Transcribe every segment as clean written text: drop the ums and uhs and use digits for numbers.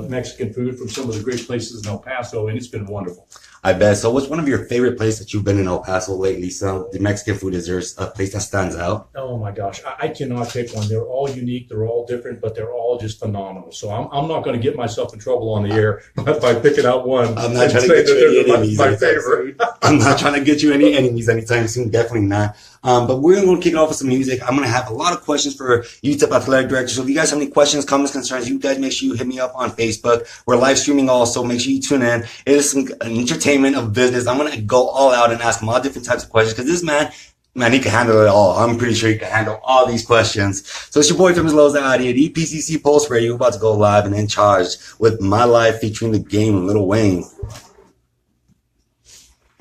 Mexican food from some of the great places in El Paso, and it's been wonderful. I bet. So what's one of your favorite places that you've been in El Paso lately? So the Mexican food, is there a place that stands out? Oh my gosh, I cannot pick one. They're all unique, they're all different, but they're all just phenomenal. So I'm not going to get myself in trouble on the air by picking out one. I'm not trying to get you any enemies. My favorite. I'm not trying to get you any enemies anytime soon. Definitely not. But we're going to kick it off with some music. I'm going to have a lot of questions for UTEP Athletic Director. So if you guys have any questions, comments, concerns, you guys make sure you hit me up on Facebook. We're live streaming also. Make sure you tune in. It is an entertainment of business. I'm going to go all out and ask him all different types of questions because this man, he can handle it all. I'm pretty sure he can handle all these questions. So it's your boy, Loza, out here at EPCC Pulse Radio. About to go live and in charge with my live featuring the game, Lil Wayne.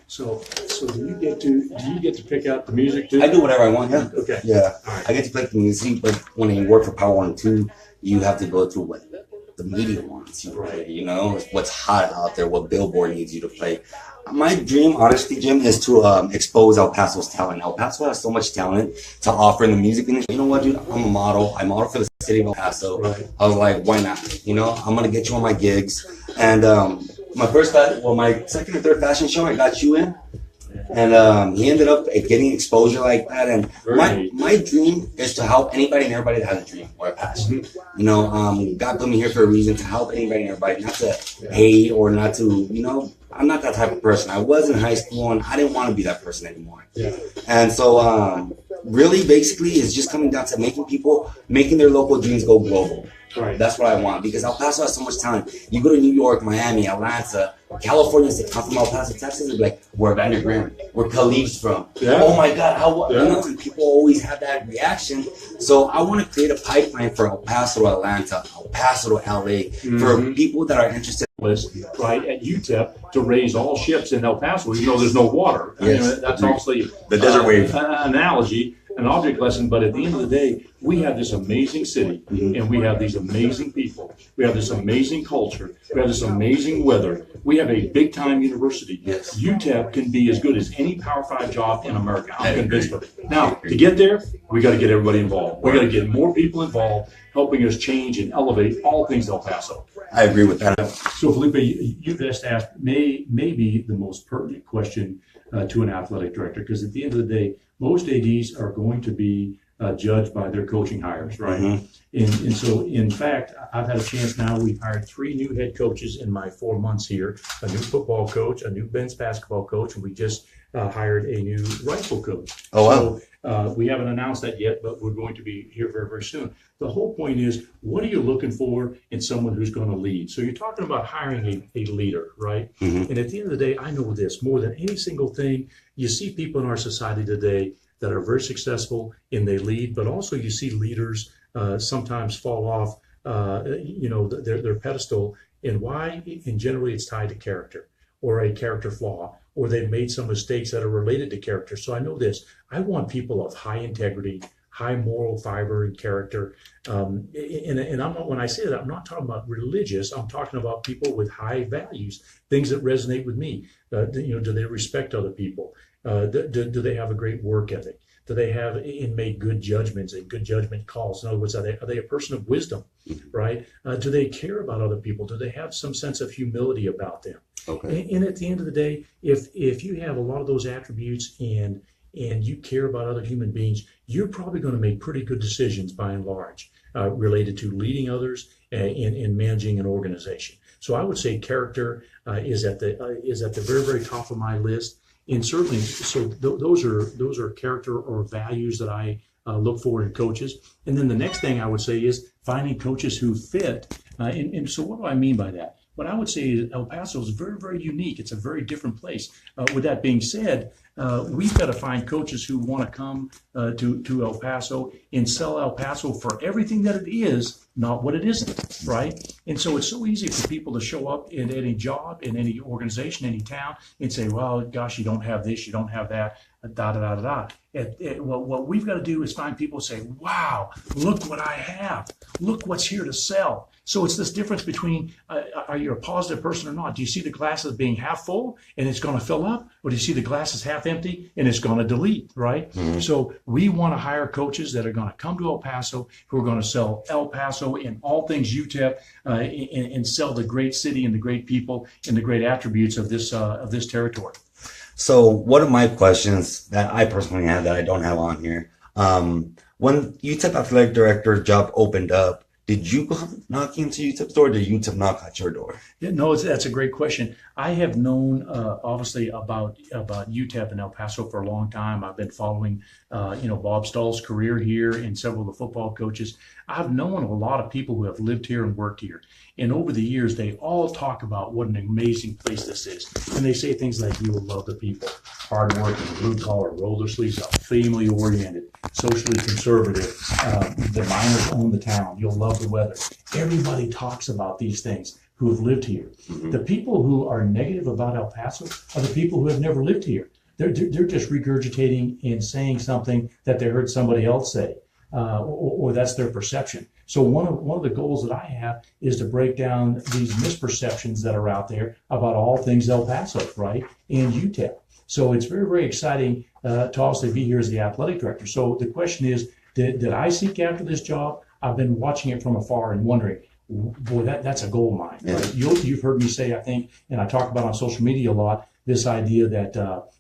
So do you get to pick out the music too? I do whatever I want, yeah. Okay. Yeah. Right. I get to pick the music, but when you work for Power 1 and 2, you have to go through what the media wants you to play, you know, what's hot out there, what Billboard needs you to play. My dream, honestly, Jim, is to expose El Paso's talent. El Paso has so much talent to offer in the music industry. You know what, dude? I'm a model. I model for the city of El Paso. Right. I was like, why not? You know, I'm going to get you on my gigs. And my second or third fashion show, I got you in. And he ended up getting exposure like that. And my dream is to help anybody and everybody that has a dream or a passion. Mm-hmm. You know, God put me here for a reason, to help anybody and everybody, not to hate or not to, you know, I'm not that type of person. I was in high school and I didn't want to be that person anymore. Yeah. And so really, basically, it's just coming down to making their local dreams go global. Right. That's what I want, because El Paso has so much talent. You go to New York, Miami, Atlanta, California, they come from El Paso, Texas, they're like, where Vander Graham, where Khalif's from. Yeah. Oh my God, you know, and people always have that reaction. So I want to create a pipeline for El Paso to Atlanta, El Paso to LA, for people that are interested. Right, at UTEP to raise all ships in El Paso, even though there's no water. Yes. I mean, that's obviously the desert wave analogy, an object lesson, but at the end of the day, we have this amazing city, and we have these amazing people. We have this amazing culture. We have this amazing weather. We have a big-time university. Yes. UTEP can be as good as any Power 5 job in America. I'm convinced of it. Now, to get there, we got to get everybody involved. We got to get more people involved, helping us change and elevate all things El Paso. I agree with that. So, Felipe, you just asked maybe the most pertinent question to an athletic director, because at the end of the day, most ADs are going to be judged by their coaching hires, right? Mm-hmm. And so, in fact, I've had a chance now. We've hired 3 new head coaches in my 4 months here, a new football coach, a new men's basketball coach, and we just hired a new rifle coach. Oh, wow. So we haven't announced that yet, but we're going to be here very, very soon. The whole point is, what are you looking for in someone who's going to lead? So you're talking about hiring a leader, right? Mm-hmm. And at the end of the day, I know this more than any single thing. You see people in our society today that are very successful and they lead, but also you see leaders sometimes fall off, their pedestal. And why? And generally it's tied to character or a character flaw, or they've made some mistakes that are related to character. So I know this. I want people of high integrity, high moral fiber and character. And I'm not, when I say that, I'm not talking about religious. I'm talking about people with high values, things that resonate with me. Do they respect other people? Do they have a great work ethic? Do they have and make good judgments and good judgment calls? In other words, are they a person of wisdom, right? Do they care about other people? Do they have some sense of humility about them? Okay. And at the end of the day, if you have a lot of those attributes and you care about other human beings, you're probably going to make pretty good decisions by and large related to leading others and managing an organization. So I would say character is at the very, very top of my list. And certainly, so those are character or values that I look for in coaches. And then the next thing I would say is finding coaches who fit. And so what do I mean by that? What I would say is El Paso is very, very unique. It's a very different place. With that being said, we've got to find coaches who want to come to El Paso and sell El Paso for everything that it is, not what it isn't, right? And so it's so easy for people to show up in any job, in any organization, any town, and say, well, gosh, you don't have this, you don't have that, da-da-da-da-da. What we've got to do is find people who say, wow, look what I have. Look what's here to sell. So it's this difference between, are you a positive person or not? Do you see the glass as being half full and it's going to fill up? Or do you see the glass as half half empty and it's going to delete, right? So we want to hire coaches that are going to come to El Paso, who are going to sell El Paso and all things UTEP, and sell the great city and the great people and the great attributes of this territory. So one of my questions that I personally have that I don't have on here, when UTEP athletic director job opened up, did you go knocking into UTEP's door, or did UTEP knock at your door? Yeah, no, that's a great question. I have known, obviously, about UTEP in El Paso for a long time. I've been following, Bob Stahl's career here and several of the football coaches. I've known a lot of people who have lived here and worked here. And over the years, they all talk about what an amazing place this is. And they say things like, you will love the people, hardworking, blue collar, roll their sleeves up, family oriented, socially conservative. The miners own the town. You'll love the weather. Everybody talks about these things who have lived here. The people who are negative about El Paso are the people who have never lived here. They're just regurgitating and saying something that they heard somebody else say, or that's their perception. So one of the goals that I have is to break down these misperceptions that are out there about all things El Paso, right, and UTEP. So it's very, very exciting to also be here as the athletic director. So the question is, did I seek after this job? I've been watching it from afar and wondering, boy, that's a gold mine. Right? You've heard me say, I think, and I talk about on social media a lot, this idea that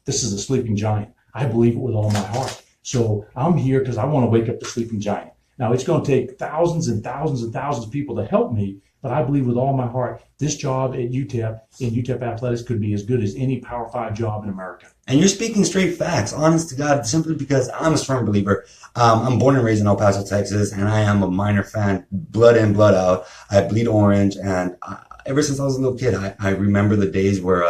this is a sleeping giant. I believe it with all my heart. So I'm here because I want to wake up the sleeping giant. Now, it's going to take thousands and thousands and thousands of people to help me, but I believe with all my heart, this job at UTEP and UTEP Athletics could be as good as any Power 5 job in America. And you're speaking straight facts, honest to God, simply because I'm a strong believer. I'm born and raised in El Paso, Texas, and I am a Miner fan, blood in, blood out. I bleed orange, and ever since I was a little kid, I remember the days where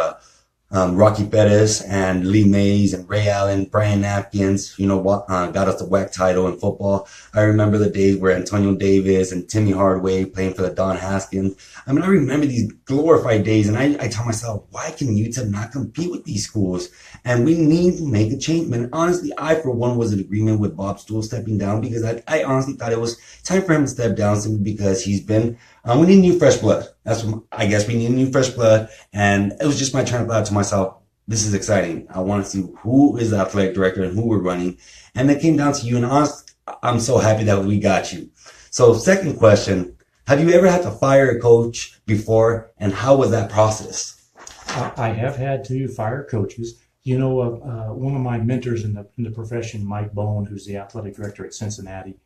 Rocky Perez and Lee Mays and Ray Allen, Brian Napkins, got us the WAC title in football. I remember the days where Antonio Davis and Timmy Hardaway playing for the Don Haskins. I mean, I remember these glorified days, and I tell myself, why can UTEP not compete with these schools? And we need to make a change. And honestly, I, for one, was in agreement with Bob Stool stepping down, because I honestly thought it was time for him to step down, simply because he's been we need new fresh blood. I guess we need new fresh blood. And it was just my train of thought to myself, this is exciting. I want to see who is the athletic director and who we're running. And it came down to you. And honestly, I'm so happy that we got you. So second question, have you ever had to fire a coach before? And how was that process? I have had to fire coaches. One of my mentors in the profession, Mike Bone, who's the athletic director at Cincinnati,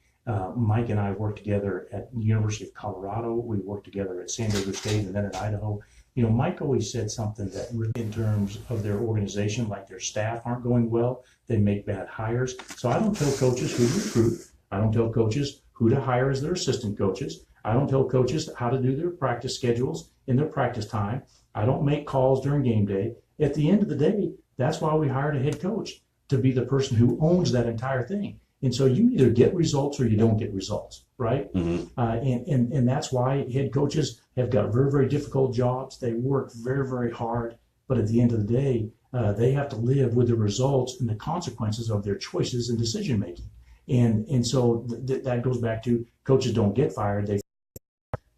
Mike and I worked together at the University of Colorado. We worked together at San Diego State and then at Idaho. Mike always said something that really, in terms of their organization, like their staff aren't going well, they make bad hires. So I don't tell coaches who to recruit. I don't tell coaches who to hire as their assistant coaches. I don't tell coaches how to do their practice schedules in their practice time. I don't make calls during game day. At the end of the day, that's why we hired a head coach, to be the person who owns that entire thing. And so you either get results or you don't get results, right? And that's why head coaches have got very, very difficult jobs. They work very, very hard. But at the end of the day, they have to live with the results and the consequences of their choices and decision making. And so that goes back to coaches don't get fired. They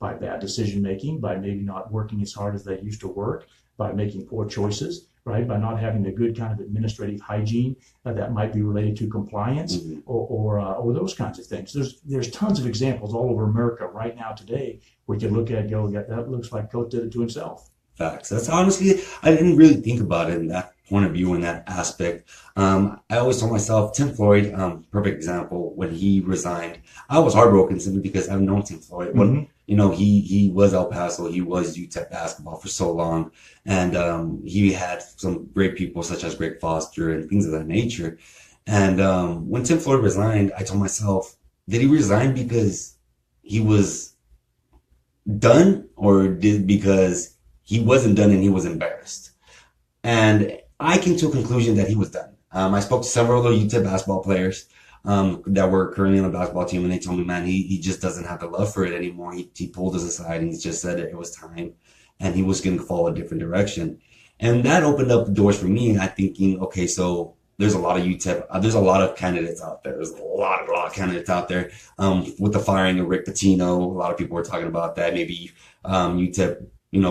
by bad decision making, by maybe not working as hard as they used to work, by making poor choices, right? By not having the good kind of administrative hygiene that might be related to compliance or those kinds of things. There's tons of examples all over America right now today where you can look at it and go, yeah, that looks like Coach did it to himself. Facts. That's honestly, I didn't really think about it in that point of view, in that aspect. I always told myself, Tim Floyd, perfect example, when he resigned, I was heartbroken simply because I've known Tim Floyd. When, he was El Paso, he was UTEP basketball for so long. And he had some great people such as Greg Foster and things of that nature. And when Tim Floyd resigned, I told myself, did he resign because he was done, or because he wasn't done and he was embarrassed? And I came to a conclusion that he was done. I spoke to several other UTEP basketball players that were currently on the basketball team, and they told me, man, he just doesn't have the love for it anymore. He pulled us aside and he just said it was time, and he was going to follow a different direction. And that opened up the doors for me. I'm thinking, okay, so there's a lot of UTEP, there's a lot of candidates out there. There's a lot of candidates out there. With the firing of Rick Pitino, a lot of people were talking about that. Maybe UTEP,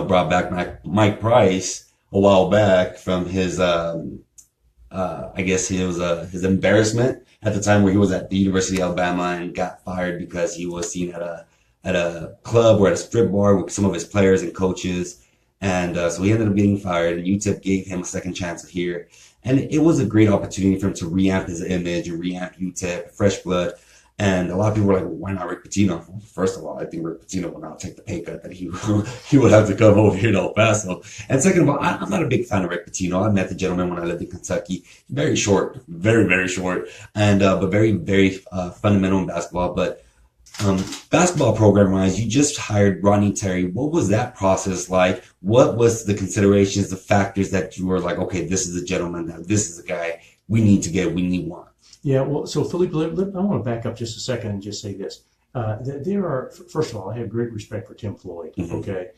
brought back Mike Price a while back from his I guess it was his embarrassment at the time where he was at the University of Alabama and got fired because he was seen at a club or at a strip bar with some of his players and coaches. And so he ended up getting fired, and UTEP gave him a second chance here. And it was a great opportunity for him to reamp his image and reamp UTEP, fresh blood. And a lot of people were like, well, why not Rick Pitino? Well, first of all, I think Rick Pitino will not take the pay cut that he would have to come over here to El Paso. And second of all, I'm not a big fan of Rick Pitino. I met the gentleman when I lived in Kentucky. Very short, very, very short, and but very, very fundamental in basketball. But basketball program-wise, you just hired Rodney Terry. What was that process like? What was the considerations, the factors that you were like, okay, this is a gentleman, this is a guy we need one? Yeah, well, so Philippe, I want to back up just a second and just say this. There are, first of all, I have great respect for Tim Floyd, okay?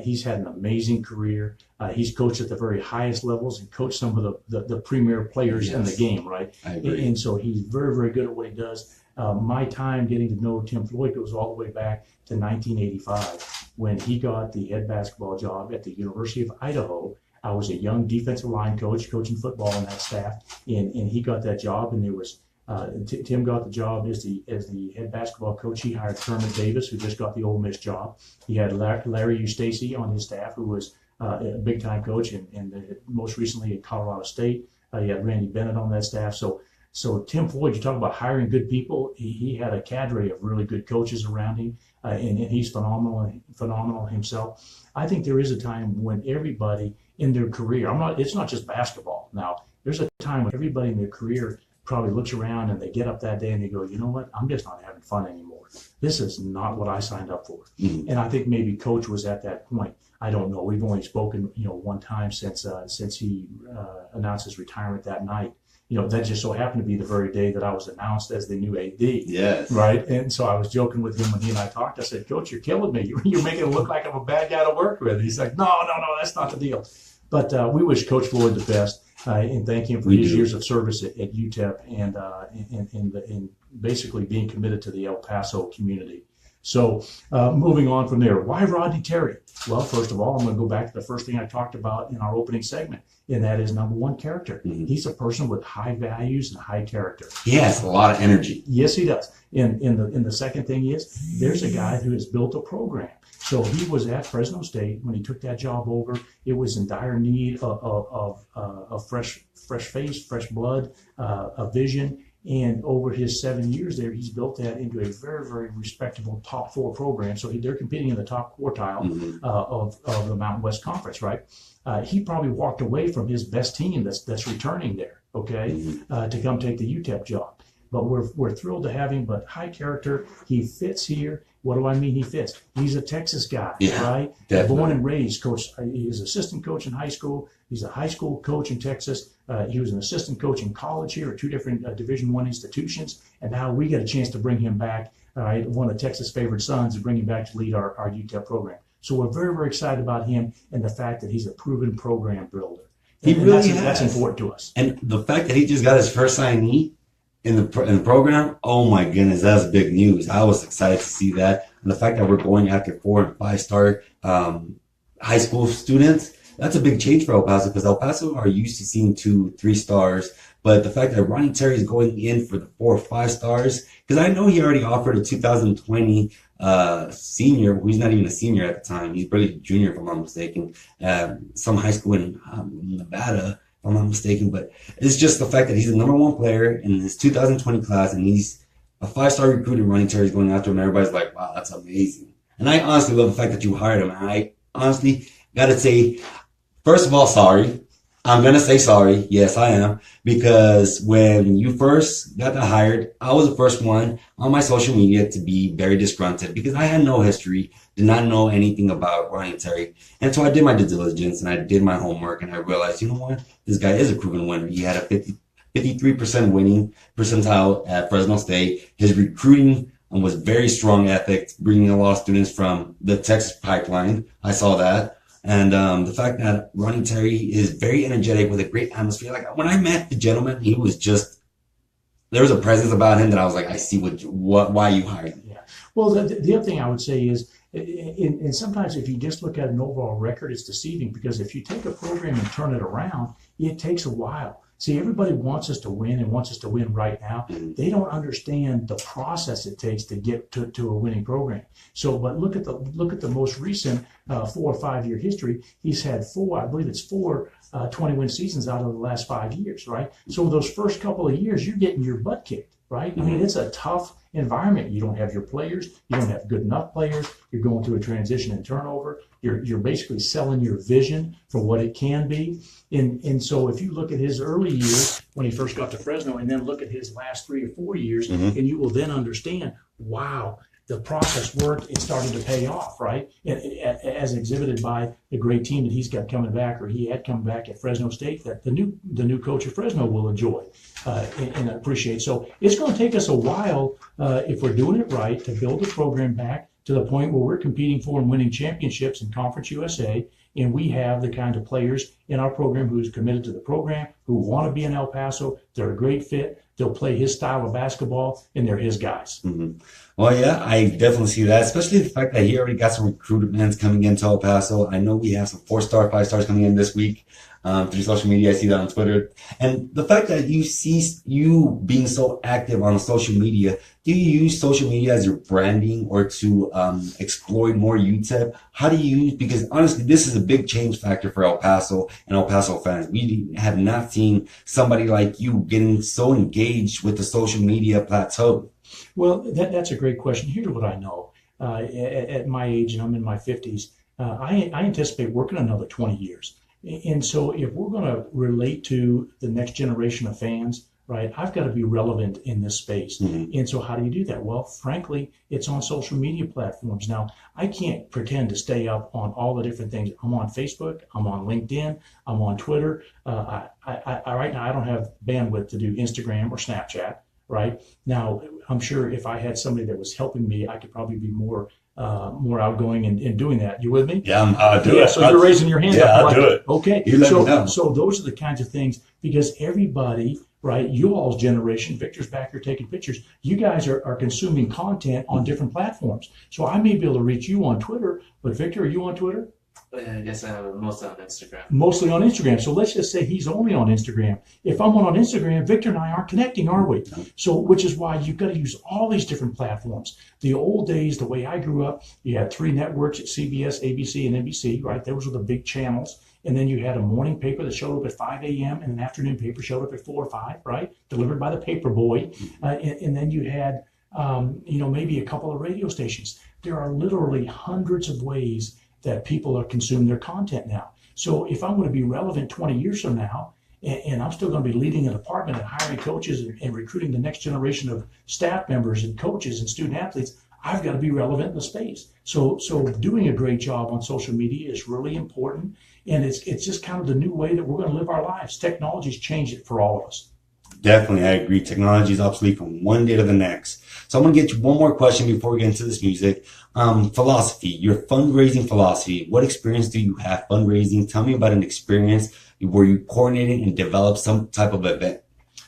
He's had an amazing career. He's coached at the very highest levels and coached some of the premier players in the game, right? I agree. And so he's very, very good at what he does. My time getting to know Tim Floyd goes all the way back to 1985 when he got the head basketball job at the University of Idaho. I was a young defensive line coach, coaching football on that staff, and he got that job. And there was Tim got the job as the head basketball coach. He hired Kermit Davis, who just got the Ole Miss job. He had Larry Eustace on his staff, who was a big time coach, and most recently at Colorado State. He had Randy Bennett on that staff. So Tim Floyd, you talk about hiring good people. He had a cadre of really good coaches around him, and he's phenomenal himself. I think there is a time when everybody in their career, it's not just basketball. Now, there's a time when everybody in their career probably looks around and they get up that day and they go, you know what, I'm just not having fun anymore. This is not what I signed up for. Mm-hmm. And I think maybe Coach was at that point. I don't know. We've only spoken, one time since he announced his retirement that night. That just so happened to be the very day that I was announced as the new AD. Yes. Right. And so I was joking with him when he and I talked. I said, Coach, you're killing me. You're making it look like I'm a bad guy to work with. He's like, no, that's not the deal. But we wish Coach Floyd the best and thank him for his years of service at UTEP and basically being committed to the El Paso community. So moving on from there, why Rodney Terry? Well, first of all, I'm going to go back to the first thing I talked about in our opening segment, and that is number one, character. Mm-hmm. He's a person with high values and high character. He has a lot of energy. Yes, he does. And the second thing is, there's a guy who has built a program. So he was at Fresno State when he took that job over. It was in dire need of fresh face, fresh blood, a vision. And over his 7 years there, he's built that into a very, very respectable top four program. So they're competing in the top quartile of the Mountain West Conference, right? He probably walked away from his best team that's returning there, okay, to come take the UTEP job. But we're thrilled to have him. But high character, he fits here. What do I mean he fits? He's a Texas guy, right? Definitely. Born and raised, coach. He was assistant coach in high school. He's a high school coach in Texas. He was an assistant coach in college here at two different Division I institutions. And now we get a chance to bring him back, one of Texas' favorite sons, and bring him back to lead our UTEP program. So we're very, very excited about him and the fact that he's a proven program builder. That's important to us. And the fact that he just got his first signee in the program, oh my goodness, that's big news. I was excited to see that. And the fact that we're going after 4 and 5 star high school students, that's a big change for El Paso because El Paso are used to seeing 2, 3 stars. But the fact that Rodney Terry is going in for the 4 or 5 stars, because I know he already offered a 2020 senior, who he's not even a senior at the time. He's barely a junior, if I'm not mistaken, some high school in Nevada, if I'm not mistaken. But it's just the fact that he's the number 1 player in his 2020 class, and he's a 5-star recruit, and Rodney Terry's going after him. Everybody's like, wow, that's amazing. And I honestly love the fact that you hired him. And I honestly got to say, first of all, sorry. I'm going to say sorry. Yes, I am. Because when you first got hired, I was the first one on my social media to be very disgruntled because I had no history, did not know anything about Rodney Terry. And so I did my due diligence and I did my homework and I realized, you know what? This guy is a proven winner. He had a 53% winning percentile at Fresno State. His recruiting was very strong ethic, bringing a lot of students from the Texas pipeline. I saw that. And the fact that Rodney Terry is very energetic with a great atmosphere. Like when I met the gentleman, he was just, there was a presence about him that I was like, I see why you hired him. Yeah. Well, the other thing I would say is And sometimes if you just look at an overall record, it's deceiving, because if you take a program and turn it around, it takes a while. See, everybody wants us to win and wants us to win right now. They don't understand the process it takes to get to a winning program. So, but look at the most recent 4 or 5 year history. He's had four 20-win seasons out of the last 5 years, right? So those first couple of years, you're getting your butt kicked, right? I mean, it's a tough environment. You don't have your players. You don't have good enough players. You're going through a transition and turnover. You're basically selling your vision for what it can be. And so if you look at his early years when he first got to Fresno, and then look at his last 3 or 4 years, and you will then understand, wow, the process worked. It started to pay off, right? As exhibited by the great team that he's got coming back, or he had come back at Fresno State, that the new coach of Fresno will enjoy and appreciate. So it's going to take us a while, if we're doing it right, to build the program back to the point where we're competing for and winning championships in Conference USA. And we have the kind of players in our program who's committed to the program, who want to be in El Paso. They're a great fit. They'll play his style of basketball, and they're his guys. Well, yeah, I definitely see that, especially the fact that he already got some recruitments coming into El Paso. I know we have some 4-star, 5-stars coming in this week through social media. I see that on Twitter. And the fact that you see you being so active on social media, do you use social media as your branding or to exploit more UTEP? How do you use, because honestly, this is a big change factor for El Paso and El Paso fans. We have not seen somebody like you getting so engaged with the social media plateau. Well, that's a great question. Here's what I know. At my age, and I'm in my 50s, I anticipate working another 20 years. And so if we're going to relate to the next generation of fans, right, I've got to be relevant in this space. And so how do you do that? Well, frankly, it's on social media platforms. Now, I can't pretend to stay up on all the different things. I'm on Facebook. I'm on LinkedIn. I'm on Twitter. Right now, I don't have bandwidth to do Instagram or Snapchat. Right now, I'm sure if I had somebody that was helping me, I could probably be more outgoing in doing that. You with me? Yeah, I'll do it. So you're raising your hand up. I'll do it. Okay. You let me know. So those are the kinds of things, because everybody, right, you all's generation, Victor's back here taking pictures, you guys are consuming content on different platforms. So I may be able to reach you on Twitter, but Victor, are you on Twitter? Yes, I'm mostly on Instagram. Mostly on Instagram. So let's just say he's only on Instagram. If I'm on Instagram, Victor and I aren't connecting, are we? So, which is why you've got to use all these different platforms. The old days, the way I grew up, you had 3 networks at CBS, ABC, and NBC, right? Those were the big channels. And then you had a morning paper that showed up at 5 a.m. and an afternoon paper showed up at 4 or 5, right? Delivered by the paper boy. And then you had, maybe a couple of radio stations. There are literally hundreds of ways that people are consuming their content now. So if I'm going to be relevant 20 years from now, and I'm still going to be leading a department and hiring coaches and recruiting the next generation of staff members and coaches and student athletes, I've got to be relevant in the space. So doing a great job on social media is really important. And it's just kind of the new way that we're going to live our lives. Technology's changed it for all of us. Definitely, I agree. Technology is obsolete from one day to the next. So I'm going to get you one more question before we get into this music. Philosophy, your fundraising philosophy. What experience do you have fundraising? Tell me about an experience where you coordinated and developed some type of event.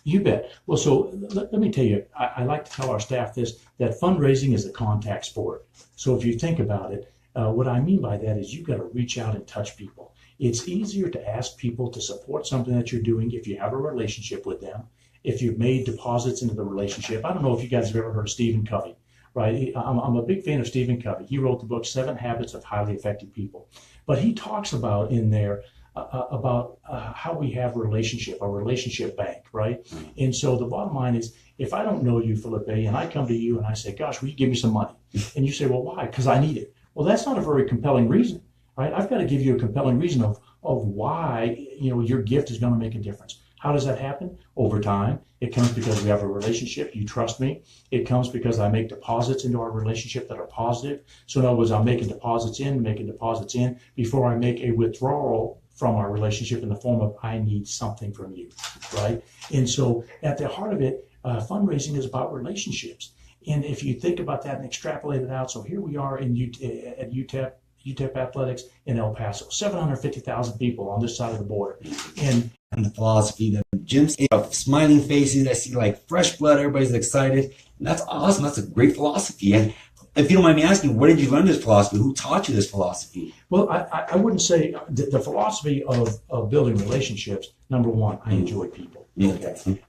You bet. Well, so let me tell you, I like to tell our staff this, that fundraising is a contact sport. So if you think about it, what I mean by that is you've got to reach out and touch people. It's easier to ask people to support something that you're doing if you have a relationship with them, if you've made deposits into the relationship. I don't know if you guys have ever heard of Stephen Covey, right? I'm a big fan of Stephen Covey. He wrote the book 7 Habits of Highly Effective People. But he talks about in there about how we have a relationship bank, right? And so the bottom line is, if I don't know you, Felipe, and I come to you and I say, gosh, will you give me some money? And you say, well, why? Because I need it. Well, that's not a very compelling reason, right? I've got to give you a compelling reason of why, your gift is going to make a difference. How does that happen? Over time. It comes because we have a relationship. You trust me. It comes because I make deposits into our relationship that are positive. So in other words, I'm making deposits in before I make a withdrawal from our relationship in the form of I need something from you, right? And so at the heart of it, fundraising is about relationships. And if you think about that and extrapolate it out, so here we are at UTEP Athletics in El Paso, 750,000 people on this side of the border. And the philosophy, the gyms of smiling faces, I see like fresh blood, everybody's excited. And that's awesome. That's a great philosophy. And if you don't mind me asking, where did you learn this philosophy? Who taught you this philosophy? Well, I wouldn't say the philosophy of building relationships. Number one, I enjoy people. Okay.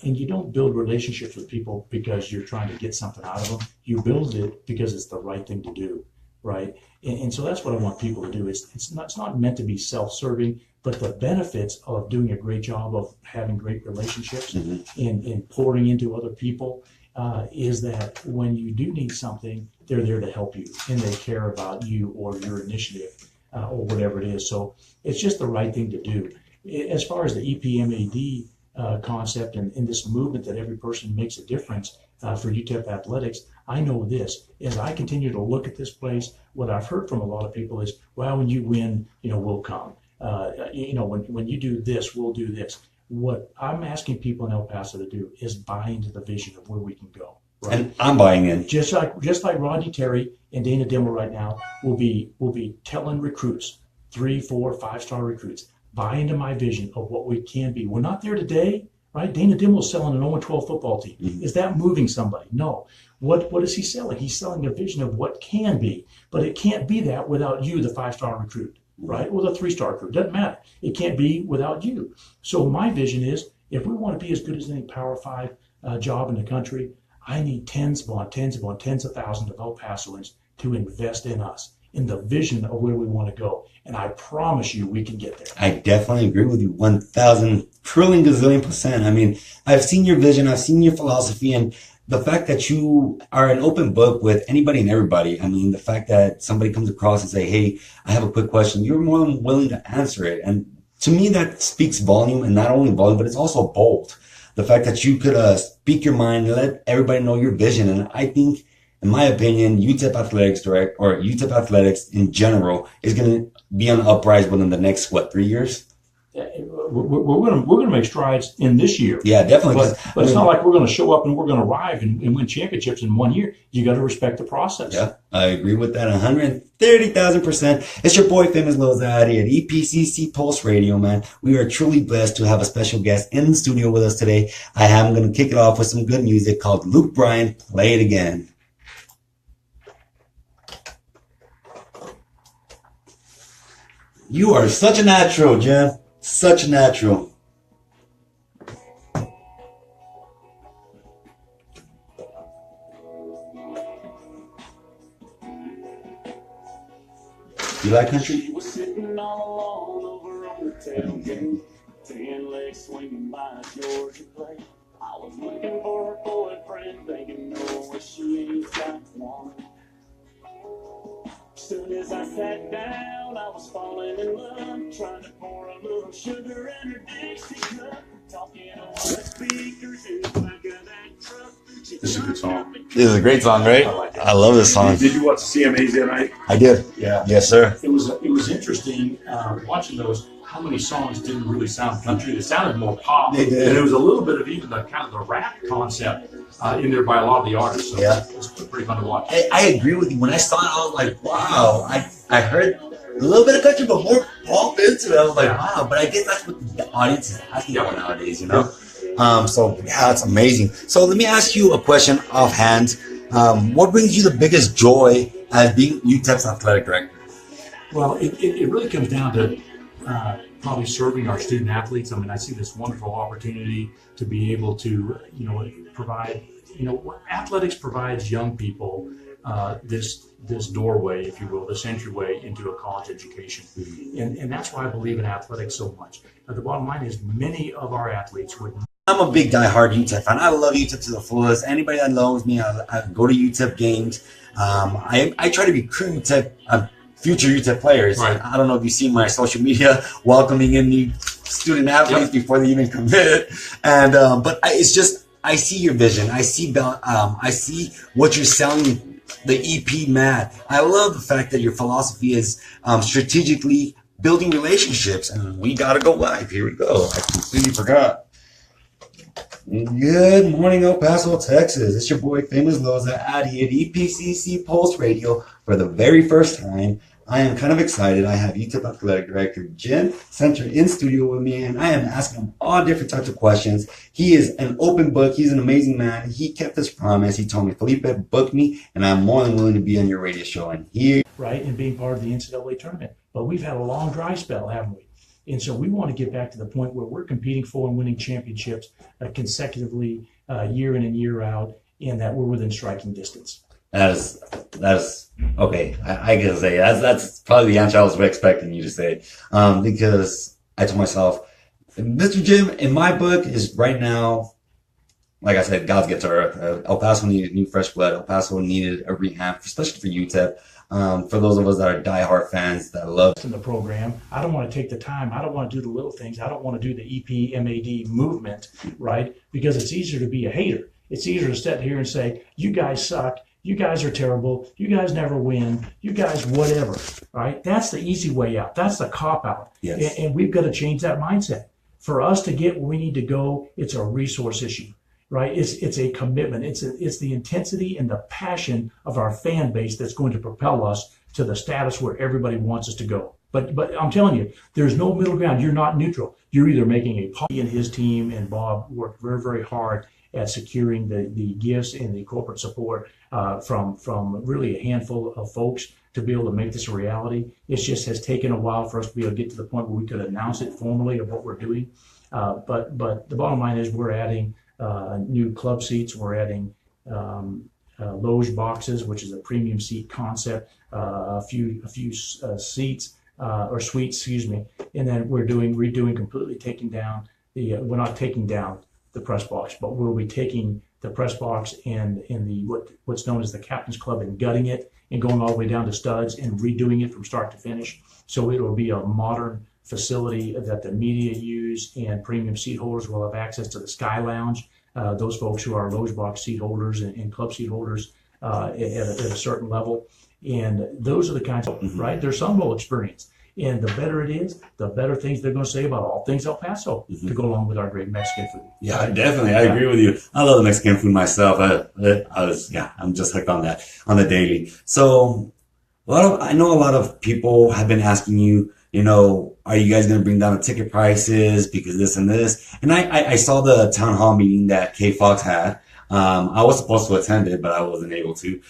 And you don't build relationships with people because you're trying to get something out of them. You build it because it's the right thing to do, right? And so that's what I want people to do. It's not meant to be self-serving, but the benefits of doing a great job of having great relationships and pouring into other people is that when you do need something, they're there to help you and they care about you or your initiative or whatever it is. So it's just the right thing to do. As far as the EPMAD concept and this movement that every person makes a difference for UTEP athletics, I know this, as I continue to look at this place, what I've heard from a lot of people is, well, when you win, we'll come. When you do this, we'll do this. What I'm asking people in El Paso to do is buy into the vision of where we can go. Right? And I'm buying in. Just like Rodney Terry and Dana Dimmel right now will be telling recruits, 3, 4, 5-star recruits, buy into my vision of what we can be. We're not there today, right? Dana Dimmel's selling an 0-12 football team. Is that moving somebody? No. What is he selling? He's selling a vision of what can be, but it can't be that without you, the 5-star recruit, right? Or the 3-star recruit. Doesn't matter. It can't be without you. So my vision is, if we want to be as good as any Power 5 job in the country, I need tens of thousands of El Pasoans to invest in us, in the vision of where we want to go. And I promise you we can get there. I definitely agree with you 1,000 trillion gazillion %. I mean, I've seen your vision, I've seen your philosophy, and the fact that you are an open book with anybody and everybody. I mean, the fact that somebody comes across and say, hey, I have a quick question, you're more than willing to answer it. And to me, that speaks volume, and not only volume, but it's also bold. The fact that you could speak your mind and let everybody know your vision. And I think, in my opinion, UTEP Athletics or UTEP Athletics in general is going to be on the uprise within the next, 3 years? We're going to make strides in this year. Yeah, definitely. But it's not like we're going to show up and we're going to arrive and win championships in 1 year. You got to respect the process. Yeah, I agree with that 130,000%. It's your boy, Famous Loza, out here at EPCC Pulse Radio, man. We are truly blessed to have a special guest in the studio with us today. I am going to kick it off with some good music called Luke Bryan, Play It Again. You are such a natural, Jim. Such a natural. You like country? She was sitting all alone over on the tailgate, 10 legs swinging by a Georgia plate. I was looking for her boyfriend, thinking, no, she ain't got one. Soon as I sat down, I was falling in love, trying to pour a little sugar in her Dixie cup, talking on the speakers in the back of that truck. This is a good song. This is a great song, right? I like it. I love this song. Did you watch the CMAs the other night? I did. Yeah. Yes, sir. It was interesting watching those. How many songs didn't really sound country? They sounded more pop. They did. And there was a little bit of even the kind of the rap concept in there by a lot of the artists. So Yeah. it was pretty fun to watch. I agree with you. When I saw it, I was like, wow. I heard a little bit of country, but more pop into it. I was like, wow. But I guess that's what the audience is asking for nowadays, you know? So, yeah, it's amazing. So let me ask you a question offhand. What brings you the biggest joy as being UTEP's athletic director? Well, it really comes down to probably serving our student athletes. I mean, I see this wonderful opportunity to be able to, provide, athletics provides young people this doorway, if you will, this entryway into a college education. And that's why I believe in athletics so much. The bottom line is many of our athletes would. I'm a big diehard UTEP fan. I love UTEP to the fullest. Anybody that knows me, I go to UTEP games. I try to recruit UTEP, future UTEP players. Right. I don't know if you see my social media welcoming in new student athletes before they even commit. And but it's just, I see your vision. I see what you're selling, the EP math. I love the fact that your philosophy is strategically building relationships. And we gotta go live. Here we go. I completely forgot. Good morning, El Paso, Texas. It's your boy, Famous Loza, out here at EPCC Pulse Radio for the very first time. I am kind of excited. I have UTEP Athletic Director Jim Center in studio with me, and I am asking him all different types of questions. He is an open book. He's an amazing man. He kept his promise. He told me, Felipe, book me, and I'm more than willing to be on your radio show. And here, right, and being part of the NCAA tournament. But we've had a long dry spell, haven't we? And so we want to get back to the point where we're competing for and winning championships consecutively, year in and year out, and that we're within striking distance. that is okay. I gotta say that's probably the answer I was expecting you to say. Because I told myself, Mr. Jim, in my book, is right now, like I said, God's guitar. El Paso needed new fresh blood. El Paso needed a rehab, especially for UTEP. For those of us that are diehard fans that love in the program, I don't want to take the time. I don't want to do the little things. I don't want to do the EPMAD movement, right? Because it's easier to be a hater. It's easier to sit here and say, you guys suck. You guys are terrible. You guys never win. You guys whatever, right? That's the easy way out. That's the cop out. Yes. And we've got to change that mindset. For us to get where we need to go, it's a resource issue. Right? It's a commitment. It's the intensity and the passion of our fan base that's going to propel us to the status where everybody wants us to go. But I'm telling you, there's no middle ground. You're not neutral. You're either making a policy, and his team and Bob worked very, very hard at securing the gifts and the corporate support from really a handful of folks to be able to make this a reality. It just has taken a while for us to be able to get to the point where we could announce it formally of what we're doing. But the bottom line is we're adding new club seats. We're adding loge boxes, which is a premium seat concept, a few seats or suites, excuse me. And then we're redoing completely, taking down we're not taking down the press box, but we'll be taking the press box and what's known as the Captain's Club and gutting it and going all the way down to studs and redoing it from start to finish. So it'll be a modern facility that the media use, and premium seat holders will have access to the Sky Lounge. Those folks who are loge box seat holders and club seat holders at a certain level. And those are the kinds of, right? There's some will experience. And the better it is, the better things they're going to say about all things El Paso to go along with our great Mexican food. Yeah, definitely. I agree with you. I love the Mexican food myself. I'm just hooked on that on the daily. So I know a lot of people have been asking you, are you guys going to bring down the ticket prices because this and this? And I saw the town hall meeting that K Fox had. I was supposed to attend it, but I wasn't able to,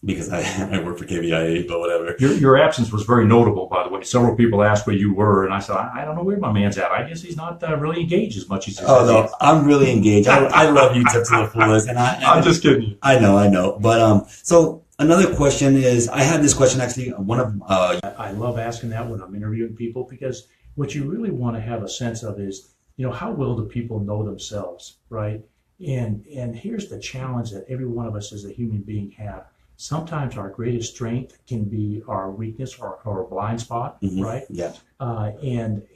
because I work for KVIA, but whatever. Your absence was very notable, by the way. Several people asked where you were, and I said, I don't know where my man's at. I guess he's not really engaged as much as he says. No, I'm really engaged. I love you to the fullest. And I'm just kidding. I know. But, so another question is, I had this question actually, I love asking that when I'm interviewing people, because what you really want to have a sense of is, how well do people know themselves, right? And here's the challenge that every one of us as a human being have. Sometimes our greatest strength can be our weakness or a blind spot, right? Yeah. And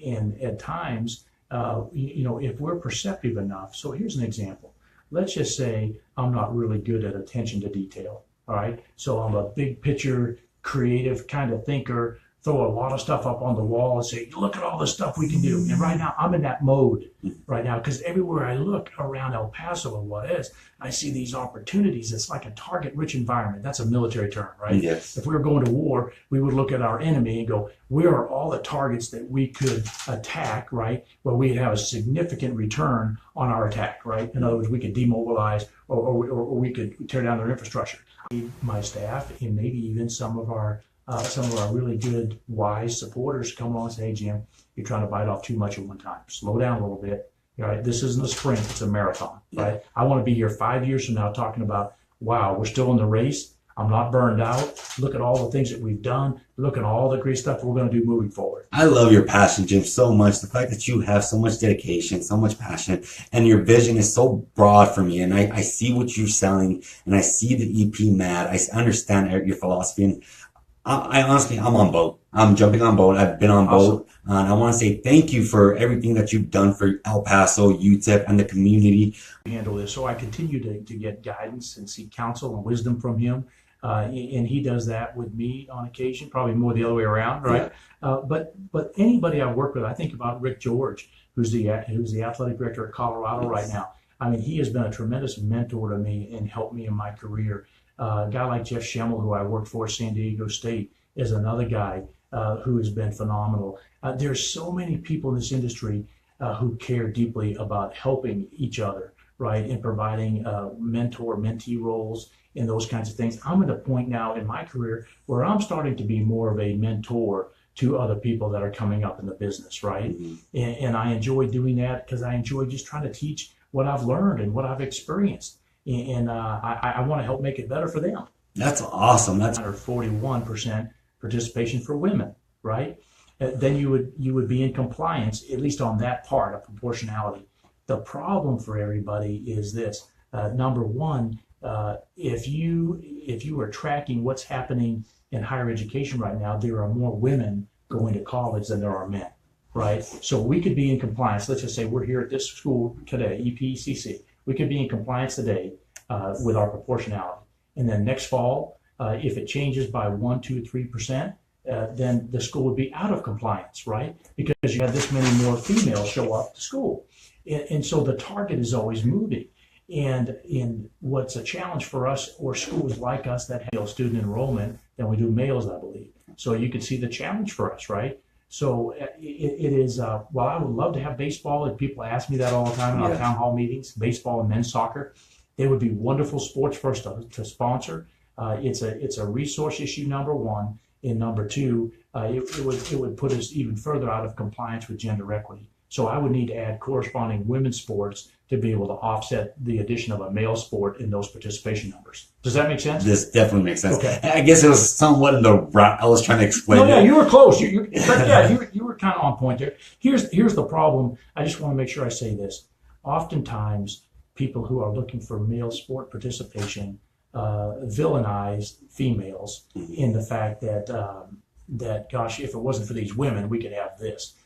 at times, if we're perceptive enough. So here's an example. Let's just say I'm not really good at attention to detail. All right. So I'm a big picture, creative kind of thinker, throw a lot of stuff up on the wall and say, look at all the stuff we can do. And right now I'm in that mode right now, because everywhere I look around El Paso and what is, I see these opportunities. It's like a target rich environment. That's a military term, right? Yes. If we were going to war, we would look at our enemy and go, where are all the targets that we could attack, right? Where we'd have a significant return on our attack, right? In other words, we could demobilize or we could tear down their infrastructure. My staff and maybe even some of our really good, wise supporters come along and say, hey, Jim, you're trying to bite off too much at one time. Slow down a little bit. All right, this isn't a sprint, it's a marathon, right? I want to be here 5 years from now talking about, wow, we're still in the race. I'm not burned out. Look at all the things that we've done. Look at all the great stuff we're going to do moving forward. I love your passion, Jim, so much. The fact that you have so much dedication, so much passion, and your vision is so broad for me. And I see what you're selling, and I see the EP Mad. I understand your philosophy, and I honestly, I'm on board. I'm jumping on board. I've been on board. And I want to say thank you for everything that you've done for El Paso, UTEP, and the community. Handle this. So I continue to get guidance and seek counsel and wisdom from him. And he does that with me on occasion, probably more the other way around, right? Yeah. But anybody I work with, I think about Rick George, who's the athletic director at Colorado right now. I mean, he has been a tremendous mentor to me and helped me in my career. A guy like Jeff Schemmel, who I worked for at San Diego State, is another guy who has been phenomenal. There's so many people in this industry who care deeply about helping each other, right, and providing mentor-mentee roles and those kinds of things. I'm at a point now in my career where I'm starting to be more of a mentor to other people that are coming up in the business, right? Mhm. And I enjoy doing that because I enjoy just trying to teach what I've learned and what I've experienced. And I want to help make it better for them. That's awesome. That's 41% participation for women, right? Then you would be in compliance, at least on that part of proportionality. The problem for everybody is this. Number one, if you are tracking what's happening in higher education right now, there are more women going to college than there are men, right? So we could be in compliance. Let's just say we're here at this school today, EPCC. We could be in compliance today with our proportionality. And then next fall, if it changes by 1, 2, 3%, then the school would be out of compliance, right? Because you have this many more females show up to school. And so the target is always moving. And what's a challenge for us or schools like us that have student enrollment than we do males, I believe. So you can see the challenge for us, right? So it is, well, I would love to have baseball, and people ask me that all the time in our town hall meetings, baseball and men's soccer. They would be wonderful sports for us to sponsor. It's a resource issue, number one. And number two, it would put us even further out of compliance with gender equity. So I would need to add corresponding women's sports to be able to offset the addition of a male sport in those participation numbers. Does that make sense? This definitely makes sense. Okay. I guess it was somewhat in the route I was trying to explain. No, yeah, you were close. You were kind of on point there. Here's the problem. I just want to make sure I say this. Oftentimes, people who are looking for male sport participation villainize females in the fact that gosh, if it wasn't for these women, we could have this.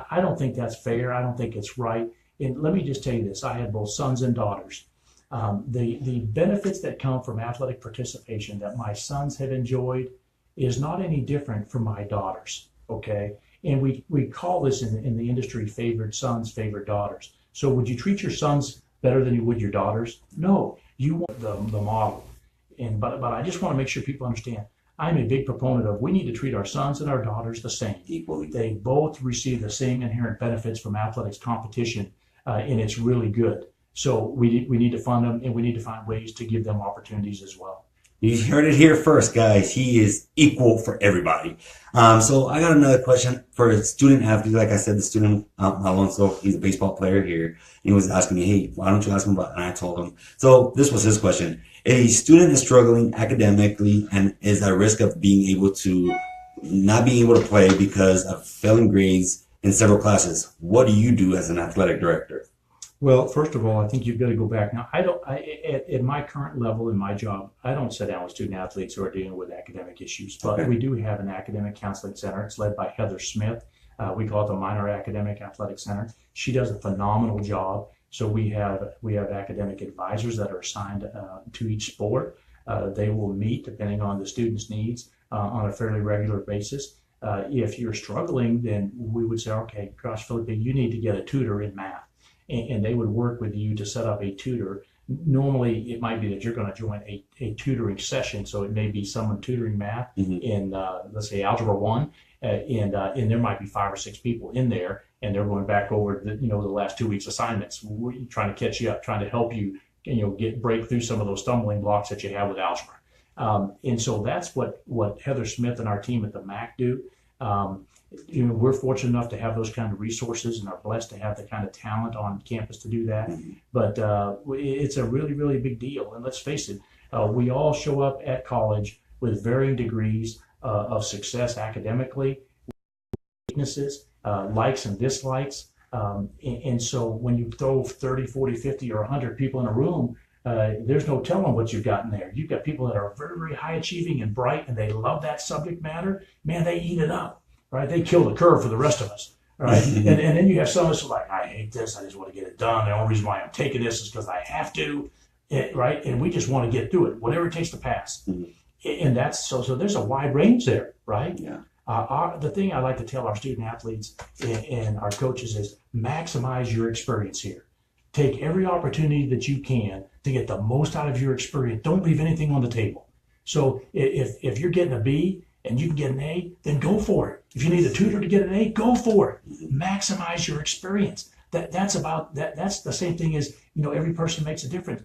I don't think that's fair. I don't think it's right. And let me just tell you this. I have both sons and daughters. The benefits that come from athletic participation that my sons have enjoyed is not any different from my daughters, okay? And we call this in the industry favored sons, favored daughters. So would you treat your sons better than you would your daughters? No, you want the model. But I just want to make sure people understand. I'm a big proponent of we need to treat our sons and our daughters the same. Equally. They both receive the same inherent benefits from athletics competition, and it's really good. So we need to fund them, and we need to find ways to give them opportunities as well. You heard it here first, guys. He is equal for everybody. So I got another question for a student athlete. Like I said, the student, Alonso, he's a baseball player here. He was asking me, hey, why don't you ask him about it? And I told him. So this was his question. A student is struggling academically and is at risk of being able to not being able to play because of failing grades in several classes. What do you do as an athletic director? Well, first of all, I think you've got to go back. Now, at my current level in my job, I don't sit down with student athletes who are dealing with academic issues, but we do have an academic counseling center. It's led by Heather Smith. We call it the Minor Academic Athletic Center. She does a phenomenal job. So we have academic advisors that are assigned to each sport. They will meet depending on the student's needs on a fairly regular basis. If you're struggling, then we would say, okay, gosh, Felipe, you need to get a tutor in math. And they would work with you to set up a tutor. Normally, it might be that you're going to join a tutoring session. So it may be someone tutoring math in, let's say, Algebra 1. And there might be 5 or 6 people in there, and they're going back over the last 2 weeks assignments. We're trying to catch you up, trying to help you, break through some of those stumbling blocks that you have with algebra. And so that's what Heather Smith and our team at the MAC do. We're fortunate enough to have those kind of resources and are blessed to have the kind of talent on campus to do that. But it's a really, really big deal. And let's face it, we all show up at college with varying degrees of success academically, weaknesses, likes and dislikes. And so when you throw 30, 40, 50, or 100 people in a room, there's no telling what you've got in there. You've got people that are very, very high achieving and bright, and they love that subject matter. Man, they eat it up, right? They kill the curve for the rest of us, right? and then you have some of us who are like, I hate this. I just want to get it done. The only reason why I'm taking this is because I have to, right? And we just want to get through it, whatever it takes to pass. And that's so there's a wide range there, right? Yeah. The thing I like to tell our student athletes and our coaches is maximize your experience here. Take every opportunity that you can to get the most out of your experience. Don't leave anything on the table. So if you're getting a B and you can get an A, then go for it. If you need a tutor to get an A, go for it. Maximize your experience. That's the same thing as, every person makes a difference.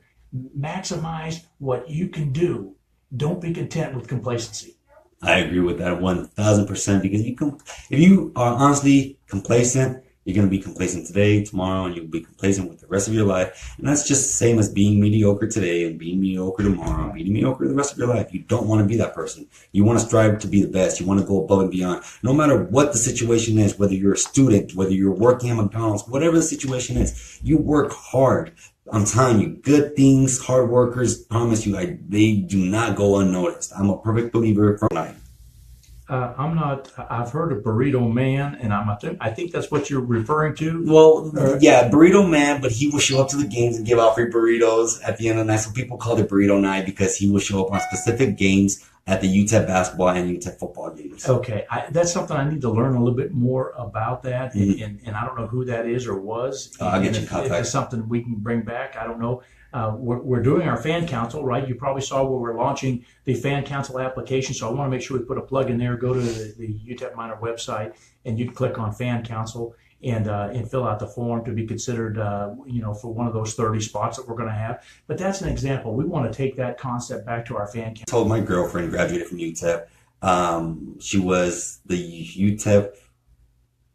Maximize what you can do. Don't be content with complacency. I agree with that 1,000% because if you are honestly complacent, you're going to be complacent today, tomorrow, and you'll be complacent with the rest of your life. And that's just the same as being mediocre today and being mediocre tomorrow and being mediocre the rest of your life. You don't want to be that person. You want to strive to be the best. You want to go above and beyond. No matter what the situation is, whether you're a student, whether you're working at McDonald's, whatever the situation is, you work hard. I'm telling you, good things, hard workers, promise you, they do not go unnoticed. I'm a perfect believer from night. I'm not. I've heard of Burrito Man, and I think that's what you're referring to. Well, yeah, Burrito Man, but he will show up to the games and give out free burritos at the end of the night. So people call it Burrito Night because he will show up on specific games at the UTEP basketball and UTEP football games. Okay, that's something I need to learn a little bit more about that, and I don't know who that is or was. I'll get you in if contact. it's something we can bring back, I don't know. We're doing our fan council, right? You probably saw where we're launching the fan council application. So I want to make sure we put a plug in there. Go to the UTEP Minor website, and you can click on fan council and fill out the form to be considered, for one of those 30 spots that we're going to have. But that's an example. We want to take that concept back to our fan council. I told my girlfriend graduated from UTEP. She was the UTEP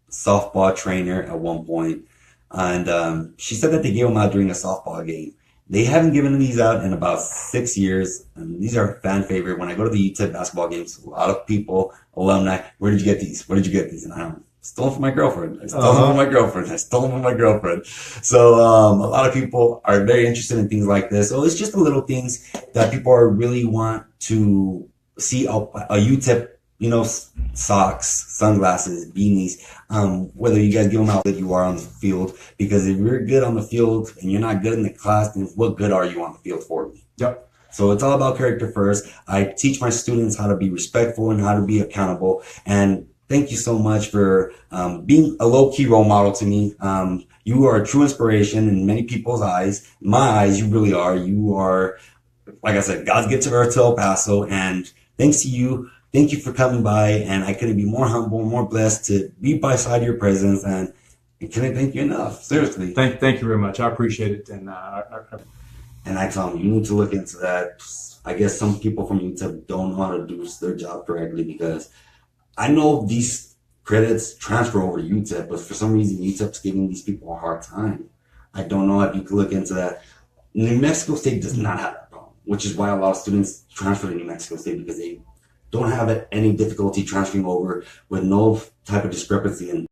softball trainer at one point, and she said that they gave them out during a softball game. They haven't given these out in about 6 years, and these are fan favorite. When I go to the UTEP basketball games, a lot of people, alumni, where did you get these? Where did you get these? And I don't stole them from my girlfriend. I stole them from my girlfriend. I stole them from my girlfriend. So a lot of people are very interested in things like this. So it's just the little things that people are really want to see a UTEP, socks, sunglasses, beanies, whether you guys give them out that you are on the field, because if you're good on the field and you're not good in the class, then what good are you on the field for me? Yep. So it's all about character first. I teach my students how to be respectful and how to be accountable. And thank you so much for being a low-key role model to me. You are a true inspiration in many people's eyes. In my eyes, you really are. You are, like I said, God's gift to Earth to El Paso. And thanks to you, thank you for coming by. And I couldn't be more humble, more blessed to be beside your presence. And I couldn't thank you enough. Seriously. Thank you very much. I appreciate it. And I tell them, you need to look into that. I guess some people from UTEP don't know how to do their job correctly, because I know these credits transfer over to UTEP, but for some reason UTEP's giving these people a hard time. I don't know if you could look into that. New Mexico State does not have that problem, which is why a lot of students transfer to New Mexico State, because they don't have any difficulty transferring over with no type of discrepancy in